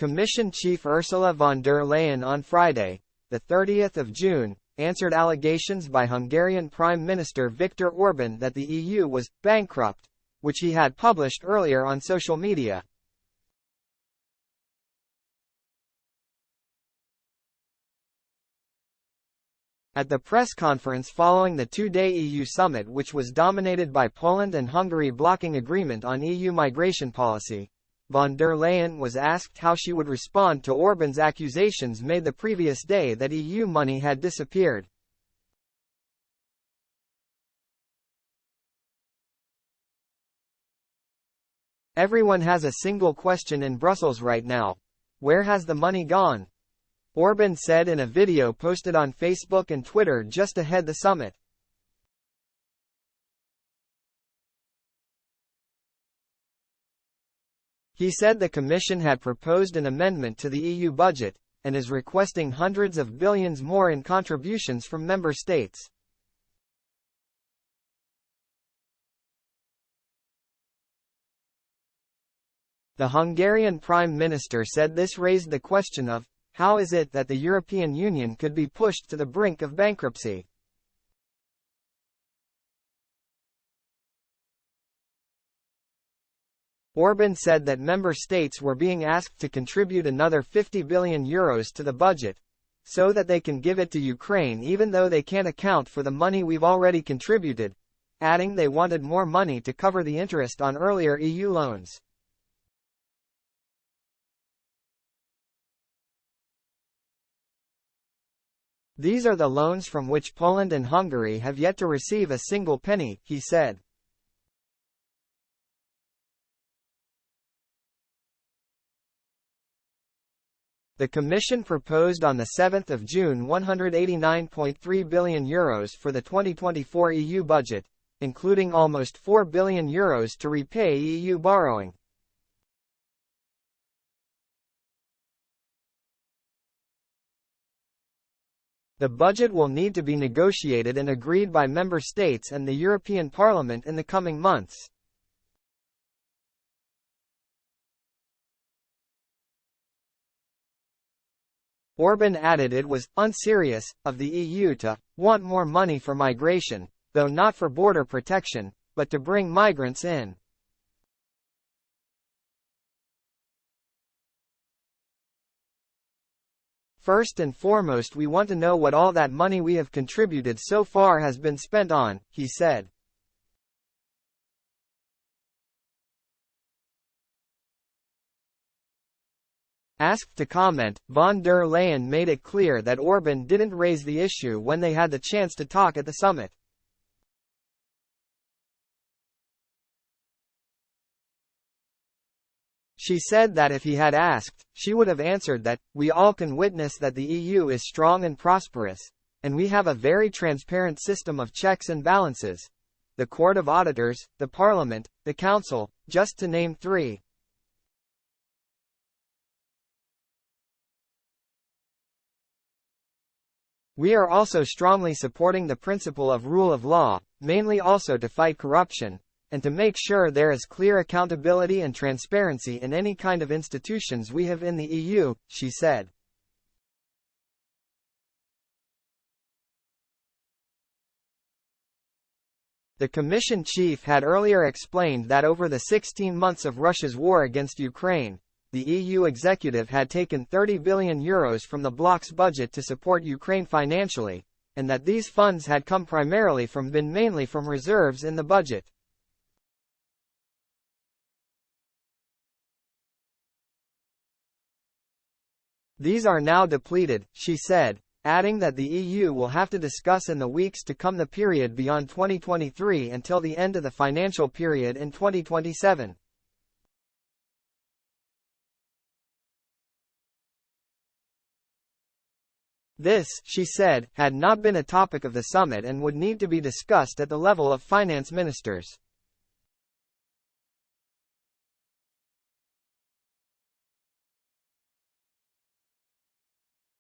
Commission Chief Ursula von der Leyen on Friday, the 30th of June, answered allegations by Hungarian Prime Minister Viktor Orban that the EU was bankrupt, which he had published earlier on social media. At the press conference following the two-day EU summit, which was dominated by Poland and Hungary blocking agreement on EU migration policy, von der Leyen was asked how she would respond to Orban's accusations made the previous day that EU money had disappeared. Everyone has a single question in Brussels right now: where has the money gone? Orban said in a video posted on Facebook and Twitter just ahead the summit. He said the Commission had proposed an amendment to the EU budget, and is requesting hundreds of billions more in contributions from member states. The Hungarian Prime Minister said this raised the question of, how is it that the European Union could be pushed to the brink of bankruptcy? Orban said that member states were being asked to contribute another €50 billion to the budget, so that they can give it to Ukraine even though they can't account for the money we've already contributed, adding they wanted more money to cover the interest on earlier EU loans. These are the loans from which Poland and Hungary have yet to receive a single penny, he said. The Commission proposed on 7 June €189.3 billion for the 2024 EU budget, including almost €4 billion to repay EU borrowing. The budget will need to be negotiated and agreed by member states and the European Parliament in the coming months. Orban added it was unserious of the EU to want more money for migration, though not for border protection, but to bring migrants in. First and foremost, we want to know what all that money we have contributed so far has been spent on, he said. Asked to comment, von der Leyen made it clear that Orban didn't raise the issue when they had the chance to talk at the summit. She said that if he had asked, she would have answered that, "We all can witness that the EU is strong and prosperous, and we have a very transparent system of checks and balances. The Court of Auditors, the Parliament, the Council, just to name three." We are also strongly supporting the principle of rule of law, mainly also to fight corruption, and to make sure there is clear accountability and transparency in any kind of institutions we have in the EU, she said. The Commission chief had earlier explained that over the 16 months of Russia's war against Ukraine, the EU executive had taken €30 billion from the bloc's budget to support Ukraine financially, and that these funds had come mainly from reserves in the budget. These are now depleted, she said, adding that the EU will have to discuss in the weeks to come the period beyond 2023 until the end of the financial period in 2027. This, she said, had not been a topic of the summit and would need to be discussed at the level of finance ministers.